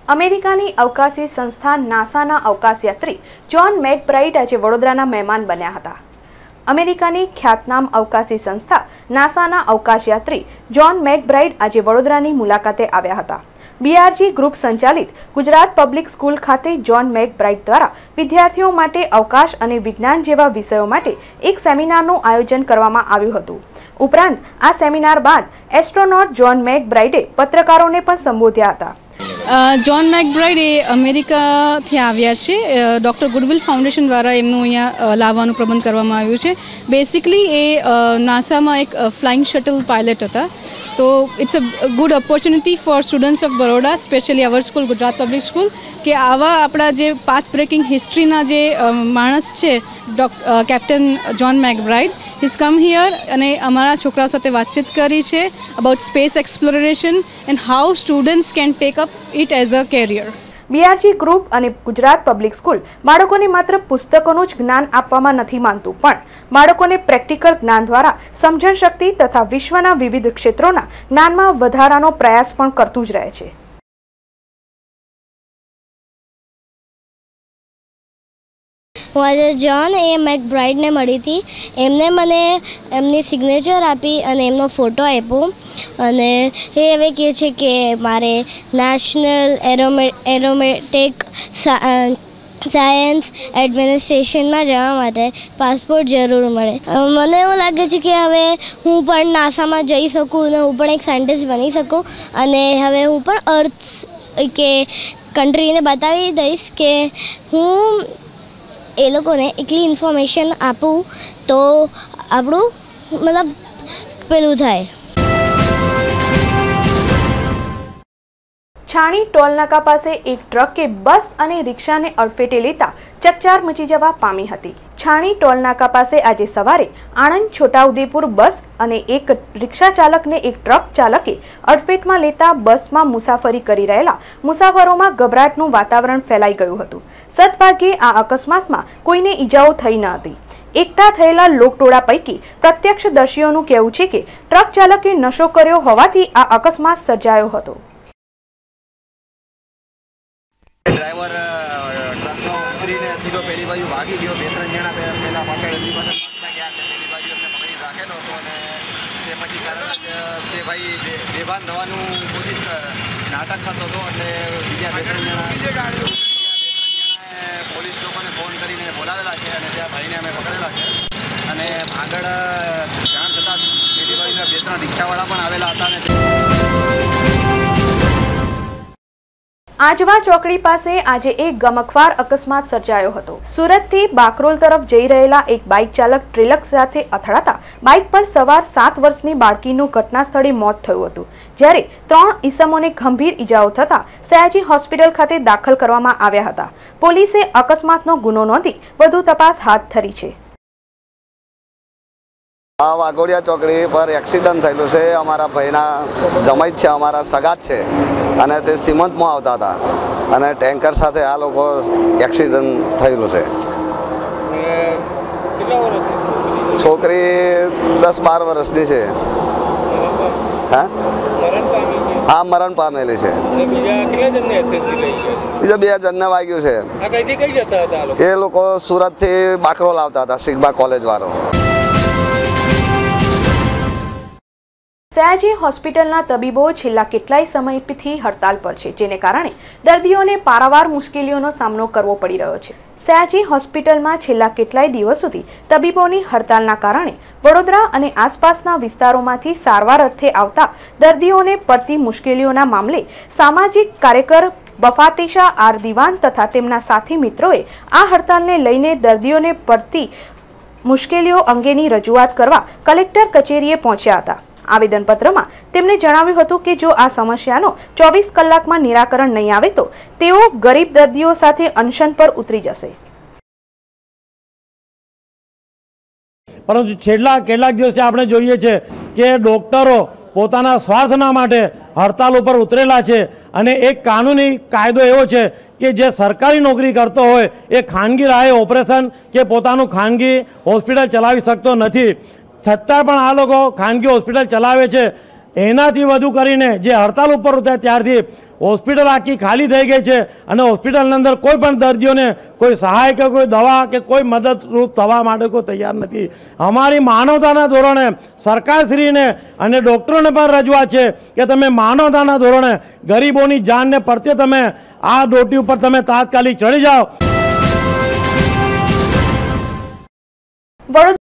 અમેરિકાની અવકાશી સંસ્થા નાસાના અવકાશયાત્રી જ્હોન મેકબ્રાઇડ આજે વડોદરાના મહેમાન બન્યા હતા। અમેરિકાની ખ્યાતનામ અવકાશી સંસ્થા નાસાના અવકાશયાત્રી જ્હોન મેકબ્રાઇડ આજે વડોદરાની મુલાકાતે આવ્યા હતા। BRG ગ્રુપ સંચાલિત ગુજરાત પબ્લિક સ્કૂલ ખાતે જ્હોન મેકબ્રાઇડ દ્વારા વિદ્યાર્થીઓ માટે અવકાશ અને વિજ્ઞાન જેવા વિષયો માટે એક સેમિનારનું આયોજન કરવામાં આવ્યું હતું। ઉપરાંત આ સેમિનાર બાદ એસ્ટ્રોનોટ જ્હોન મેકબ્રાઇડે પત્રકારોને પણ સંબોધ્યા હતા। જ્હોન મેકબ્રાઇડ એ અમેરિકાથી આવ્યા છે। ડૉક્ટર ગુડવિલ ફાઉન્ડેશન દ્વારા એમનું અહીંયા લાવવાનું પ્રબંધ કરવામાં આવ્યું છે। બેસિકલી એ નાસામાં એક ફ્લાઇંગ શટલ પાયલટ હતા। તો it's a good opportunity for students of Baroda, specially our school Gujarat public school, કે આવા આપણા જે પાથ બ્રેકિંગ હિસ્ટ્રીના જે માણસ છે captain John McBride is come here અને અમારા છોકરાઓ સાથે વાતચીત કરી છે about space exploration and how students can take up it as a career. BRG group અને ગુજરાત પબ્લિક સ્કૂલ બાળકોને માત્ર પુસ્તકોનું જ જ્ઞાન આપવામાં નથી માનતું, પણ બાળકોને પ્રેક્ટિકલ જ્ઞાન દ્વારા સમજણ શક્તિ તથા વિશ્વના વિવિધ ક્ષેત્રોના જ્ઞાનમાં વધારાનો પ્રયાસ પણ કરતું જ રહે છે। હું આજે જ્હોન મેકબ્રાઇડને મળી હતી। એમને મને એમની સિગ્નેચર આપી અને એમનો ફોટો આપ્યો અને એ હવે કહે છે કે મારે નેશનલ એરોમેટિક સાયન્સ એડમિનિસ્ટ્રેશનમાં જવા માટે પાસપોર્ટ જરૂર મળે। મને એવું લાગે છે કે હવે હું પણ નાસામાં જઈ શકું અને હું પણ એક સાયન્ટિસ્ટ બની શકું અને હવે હું પણ અર્થ કે કન્ટ્રીને બતાવી દઈશ કે હું એ લોકોને એટલી ઇન્ફોર્મેશન આપું તો આપણું મતલબ પેલું થાય। છાણી ટોલનાકા પાસે એક ટ્રકે બસ અને રિક્ષાને અડફેટે લેતા ચકચાર મચી જવા પામી હતી। છાણી ટોલનાકા પાસે આજે સવારે આણંદ છોટાઉદેપુર બસ અને એક રિક્ષા ચાલકને એક ટ્રક ચાલકે અડફેટમાં લેતા બસમાં મુસાફરી કરી રહેલા મુસાફરોમાં ગભરાટનું વાતાવરણ ફેલાઈ ગયું હતું। સદભાગ્યે આ અકસ્માતમાં કોઈને ઈજાઓ થઈ ન હતી। એકઠા થયેલા લોકટોળા પૈકી પ્રત્યક્ષદર્શીઓનું કહેવું છે કે ટ્રક ચાલકે નશો કર્યો હોવાથી આ અકસ્માત સર્જાયો હતો। ડ્રાઈવર ટ્રકનો ઉતરીને સીધો પેલી બાજુ ભાગી ગયો। 2-3 જણા પહેલાં પાછળ ગયા, પેલી બાજુ એમને પકડી રાખેલો હતો અને તે પછી તરત જ તે ભાઈ બેભાન થવાનું કોશિશ નાટક કરતો હતો એટલે બીજા 2-3 જણાએ પોલીસ લોકોને ફોન કરીને બોલાવેલા છે અને ત્યાં ભાઈને અમે પકડેલા છે અને આગળ જાણ થતાં પેલી બાજુના 2-3 રિક્ષાવાળા પણ આવેલા હતા અને આજવા ચોકડી પાસે આજે એક ગમખ્વાર અકસ્માત સર્જાયો હતો। સુરતથી બાકરોલ તરફ જઈ રહેલા એક બાઇક ચાલક ટ્રેલર સાથે અથડાતા બાઇક પર સવાર 7 વર્ષની બાળકીનું ઘટના સ્થળે મોત થયું હતું, જ્યારે 3 ઈસમોને ગંભીર ઈજાઓ થતા સયાજી હોસ્પિટલ ખાતે દાખલ કરવામાં આવ્યા હતા। પોલીસે અકસ્માતનો ગુનો નોંધી વધુ તપાસ હાથ ધરી છે। આ વાઘોડિયા ચોકડી પર એક્સિડન્ટ થયેલું છે। અમારા ભાઈના જમાઈ છે, અમારા સગાત છે અને તે સીમંતમાં આવતા હતા અને ટેન્કર સાથે આ લોકો એક્સિડન્ટ થયેલું છે। છોકરી 10-12 વર્ષની છે। હા, મરણ પામેલી છે। બીજા 2 જણને વાગ્યું છે। એ લોકો સુરતથી બાકરોલ આવતા હતા, શીખબા કોલેજ વાળો। સયાજી હોસ્પિટલના તબીબો છેલ્લા કેટલાય સમયથી હડતાલ પર છે, જેને કારણે દર્દીઓને પારાવાર મુશ્કેલીઓનો સામનો કરવો પડી રહ્યો છે। સયાજી હોસ્પિટલમાં છેલ્લા કેટલાય દિવસોથી તબીબોની હડતાલના કારણે વડોદરા અને આસપાસના વિસ્તારોમાંથી સારવાર અર્થે આવતા દર્દીઓને પડતી મુશ્કેલીઓના મામલે સામાજિક કાર્યકર બફાતેશા આર દિવાન તથા તેમના સાથી મિત્રોએ આ હડતાલને લઈને દર્દીઓને પડતી મુશ્કેલીઓ અંગેની રજૂઆત કરવા કલેક્ટર કચેરીએ પહોંચ્યા હતા। આવેદનપત્રમાં તેમણે જણાવ્યું હતું કે જો આ સમસ્યાનો 24 કલાકમાં નિરાકરણ નહીં આવે તો તેઓ ગરીબ દર્દીઓ સાથે અનશન પર ઉતરી જશે। પરંતુ છેલ્લા કેટલાક દિવસે આપણે જોઈએ છે કે ડોક્ટરો પોતાના સ્વાર્થના માટે હડતાલ ઉપર ઉતરેલા છે અને એક કાનૂની કાયદો એવો છે કે જે સરકારી નોકરી કરતો હોય એ ખાનગી રાહે ઓપરેશન કે પોતાનું ખાનગી હોસ્પિટલ ચલાવી શકતો નથી, છતાં પણ આ લોકો ખાનગી હોસ્પિટલ ચલાવે છે। એનાથી વધુ કરીને જે હડતાલ ઉપર ઉતર્યા ત્યારથી હોસ્પિટલ આખી ખાલી થઈ ગઈ છે અને હોસ્પિટલની અંદર કોઈ પણ દર્દીઓને કોઈ સહાય કે કોઈ દવા કે કોઈ મદદરૂપ થવા માટે કોઈ તૈયાર નથી. અમારી માનવતાના ધોરણે સરકારશ્રીને અને ડૉક્ટરોને પણ રજૂઆત છે કે તમે માનવતાના ધોરણે ગરીબોની જાનને પ્રત્યે તમે આ ડ્યુટી ઉપર તમે તાત્કાલિક ચડી જાઓ.